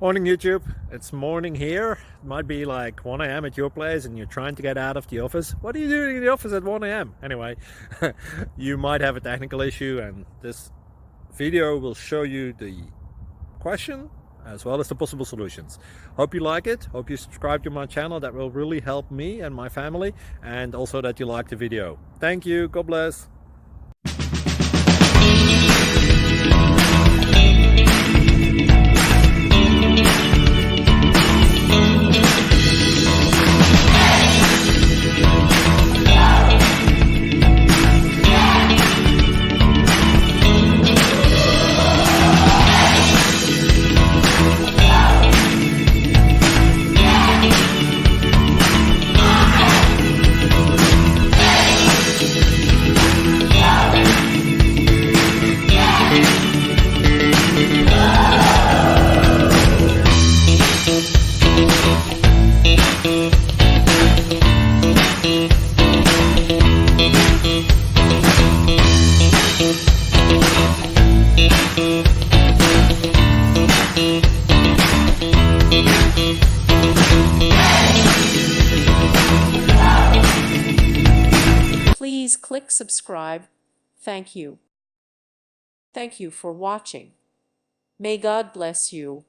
Morning YouTube, it's morning here. It might be like 1 a.m. at your place and you're trying to get out of the office. What are you doing in the office at 1 a.m.? Anyway, you might have a technical issue and this video will show you the question as well as the possible solutions. Hope you like it, hope you subscribe to my channel. That will really help me and my family, and also that you like the video. Thank you, God bless. Please click subscribe. Thank you. Thank you for watching. May God bless you.